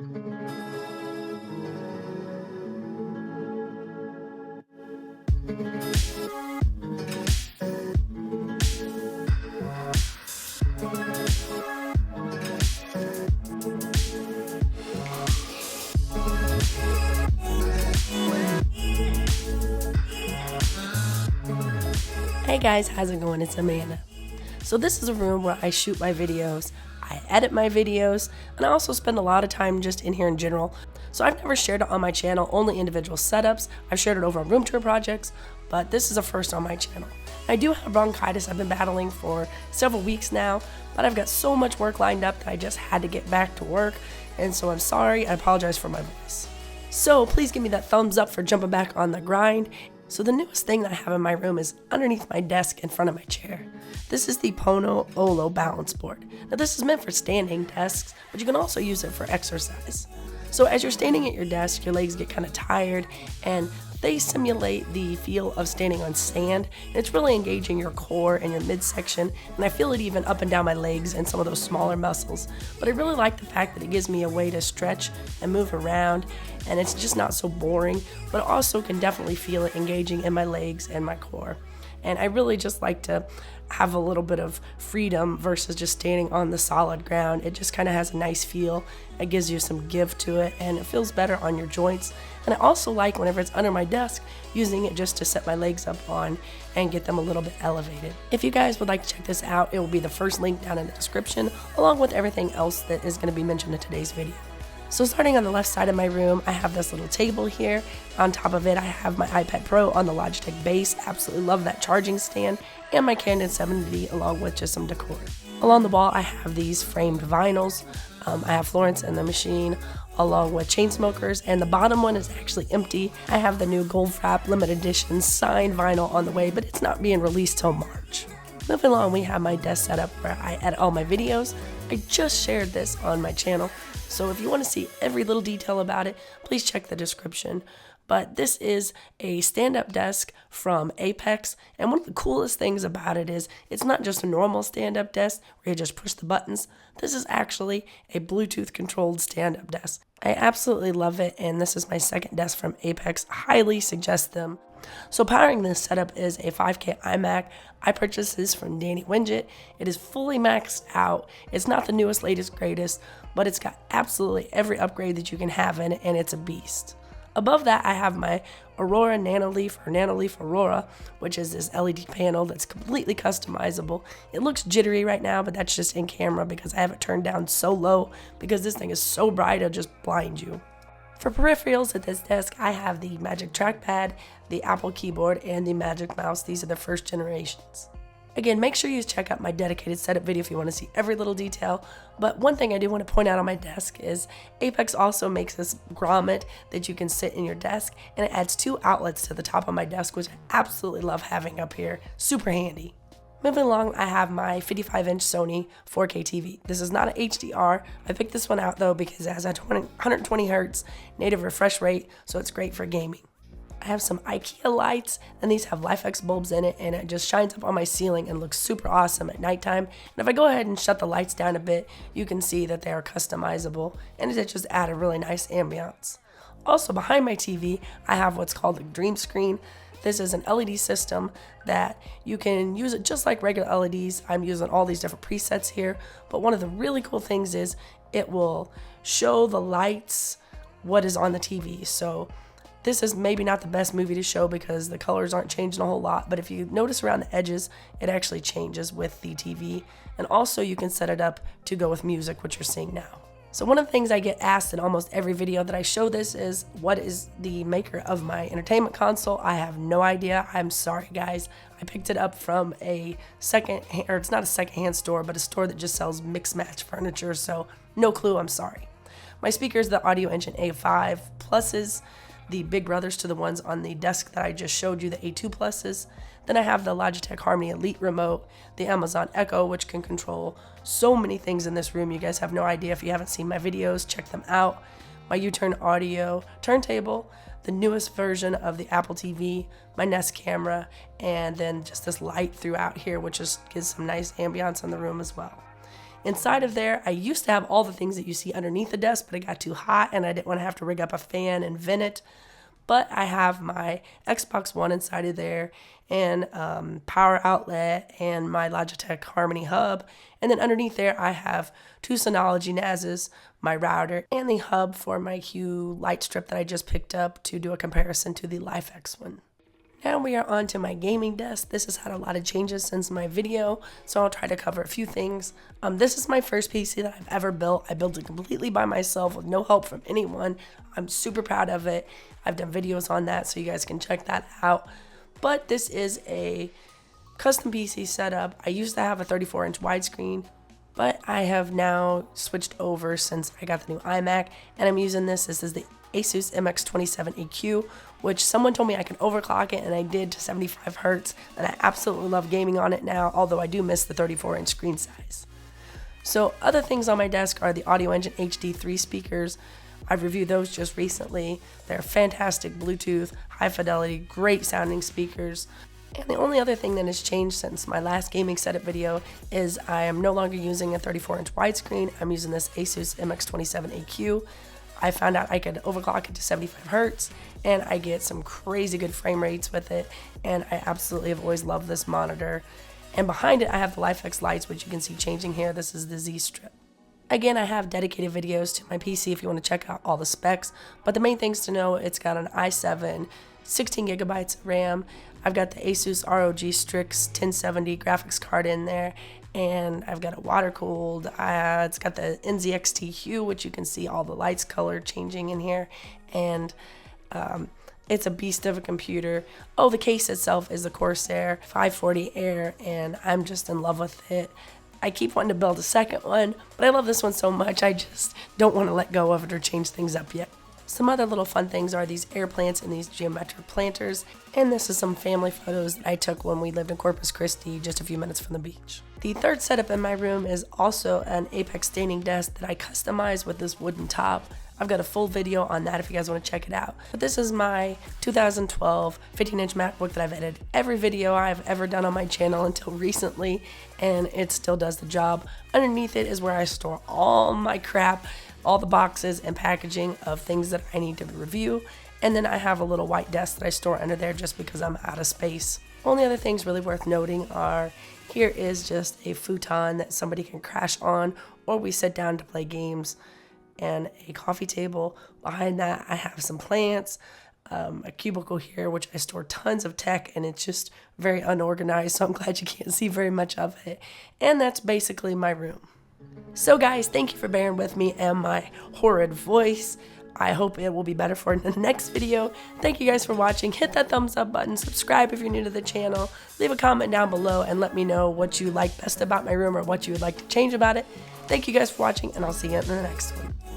Hey guys, how's it going? It's Amanda. So this is a room where I shoot my videos, I edit my videos, and I also spend a lot of time just in here in general. So I've never shared it on my channel, only individual setups. I've shared it over on room tour projects, but this is a first on my channel. I do have bronchitis I've been battling for several weeks now, but I've got so much work lined up that I just had to get back to work, and so I'm sorry, I apologize for my voice. So please give me that thumbs up for jumping back on the grind. So the newest thing that I have in my room is underneath my desk in front of my chair. This is the Pono Olo balance board. Now this is meant for standing desks, but you can also use it for exercise. So as you're standing at your desk, your legs get kind of tired and they simulate the feel of standing on sand. And it's really engaging your core and your midsection, and I feel it even up and down my legs and some of those smaller muscles. But I really like the fact that it gives me a way to stretch and move around, and it's just not so boring, but also can definitely feel it engaging in my legs and my core. And I really just like to have a little bit of freedom versus just standing on the solid ground. It just kind of has a nice feel. It gives you some give to it, and it feels better on your joints. And I also like, whenever it's under my desk, using it just to set my legs up on and get them a little bit elevated. If you guys would like to check this out, it will be the first link down in the description, along with everything else that is going to be mentioned in today's video. So starting on the left side of my room, I have this little table here. On top of it, I have my iPad Pro on the Logitech base. Absolutely love that charging stand, and my Canon 7D along with just some decor. Along the wall, I have these framed vinyls. I have Florence and the Machine along with Chainsmokers, and the bottom one is actually empty. I have the new Goldfrapp limited edition signed vinyl on the way, but it's not being released till March. Moving along, we have my desk setup where I edit all my videos. I just shared this on my channel, so if you want to see every little detail about it, please check the description. But this is a stand-up desk from Apex, and one of the coolest things about it is it's not just a normal stand-up desk where you just push the buttons. This is actually a Bluetooth-controlled stand-up desk. I absolutely love it, and this is my second desk from Apex. Highly suggest them. So powering this setup is a 5K Imac. I purchased this from Danny Winget. It is fully maxed out. It's not the newest, latest, greatest, but it's got absolutely every upgrade that you can have in it, and it's a beast. Above that, I have my Aurora Nano Leaf or Nano Leaf Aurora, which is this LED panel that's completely customizable. It looks jittery right now, but that's just in camera because I have it turned down so low because this thing is so bright it'll just blind you. For peripherals at this desk, I have the Magic Trackpad, the Apple keyboard, and the Magic Mouse. These are the first generations. Again, make sure you check out my dedicated setup video if you want to see every little detail. But one thing I do want to point out on my desk is Apex also makes this grommet that you can sit in your desk, and it adds 2 outlets to the top of my desk, which I absolutely love having up here. Super handy. Moving along, I have my 55-inch Sony 4K TV. This is not an HDR. I picked this one out though because it has a 120 Hz native refresh rate, so it's great for gaming. I have some Ikea lights, and these have LIFX bulbs in it, and it just shines up on my ceiling and looks super awesome at nighttime. And if I go ahead and shut the lights down a bit, you can see that they are customizable, and it just add a really nice ambiance. Also behind my TV, I have what's called a Dream Screen. This is an LED system that you can use it just like regular LEDs. I'm using all these different presets here, but one of the really cool things is it will show the lights what is on the TV. So this is maybe not the best movie to show because the colors aren't changing a whole lot, but if you notice around the edges, it actually changes with the TV. And also you can set it up to go with music, which you're seeing now. So one of the things I get asked in almost every video that I show this is, what is the maker of my entertainment console? I have no idea. I'm sorry guys. I picked it up from a it's not a secondhand store, but a store that just sells mixed match furniture, so no clue, I'm sorry. My speakers, the Audio Engine A5 Pluses, the big brothers to the ones on the desk that I just showed you, the A2 Pluses. Then I have the Logitech Harmony Elite remote, the Amazon Echo, which can control so many things in this room. You guys have no idea. If you haven't seen my videos, check them out. My U-Turn audio turntable, the newest version of the Apple TV, my Nest camera, and then just this light throughout here, which just gives some nice ambiance in the room as well. Inside of there, I used to have all the things that you see underneath the desk, but it got too hot and I didn't want to have to rig up a fan and vent it. But I have my Xbox One inside of there, and power outlet, and my Logitech Harmony hub. And then underneath there, I have two Synology NASs, my router, and the hub for my Hue light strip that I just picked up to do a comparison to the LIFX one. Now we are on to my gaming desk. This has had a lot of changes since my video, so I'll try to cover a few things. This is my first PC that I've ever built. I built it completely by myself with no help from anyone. I'm super proud of it. I've done videos on that, so you guys can check that out. But this is a custom PC setup. I used to have a 34-inch widescreen, but I have now switched over since I got the new iMac, and I'm using this. This is the Asus MX27AQ, which someone told me I could overclock it, and I did to 75 Hertz, and I absolutely love gaming on it now, although I do miss the 34-inch screen size. So other things on my desk are the Audio Engine HD3 speakers. I've reviewed those just recently. They're fantastic Bluetooth, high fidelity, great sounding speakers. And the only other thing that has changed since my last gaming setup video is I am no longer using a 34-inch widescreen. I'm using this Asus MX27AQ. I found out I could overclock it to 75 Hertz, and I get some crazy good frame rates with it, and I absolutely have always loved this monitor. And behind it, I have the LIFX lights, which you can see changing here. This is the Z strip. Again, I have dedicated videos to my PC if you want to check out all the specs, but the main things to know, it's got an i7, 16 gigabytes of RAM. I've got the Asus ROG Strix 1070 graphics card in there, and I've got it water cooled. It's got the NZXT Hue, which you can see all the lights color changing in here, and it's a beast of a computer. Oh, the case itself is the Corsair 540 Air, and I'm just in love with it. I keep wanting to build a second one, but I love this one so much I just don't want to let go of it or change things up yet. Some other little fun things are these air plants and these geometric planters, and this is some family photos that I took when we lived in Corpus Christi, just a few minutes from the beach. The third setup in my room is also an Apex staining desk that I customized with this wooden top. I've got a full video on that if you guys want to check it out. But this is my 2012 15-inch MacBook that I've edited every video I've ever done on my channel until recently, and it still does the job. Underneath it is where I store all my crap, all the boxes and packaging of things that I need to review, and then I have a little white desk that I store under there just because I'm out of space. Only other things really worth noting are, here is just a futon that somebody can crash on, or we sit down to play games, and a coffee table. Behind that I have some plants, a cubicle here which I store tons of tech, and it's just very unorganized, so I'm glad you can't see very much of it. And that's basically my room. So guys, thank you for bearing with me and my horrid voice. I hope it will be better for the next video. Thank you guys for watching. Hit that thumbs up button, subscribe if you're new to the channel, leave a comment down below and let me know what you like best about my room or what you would like to change about it. Thank you guys for watching, and I'll see you in the next one.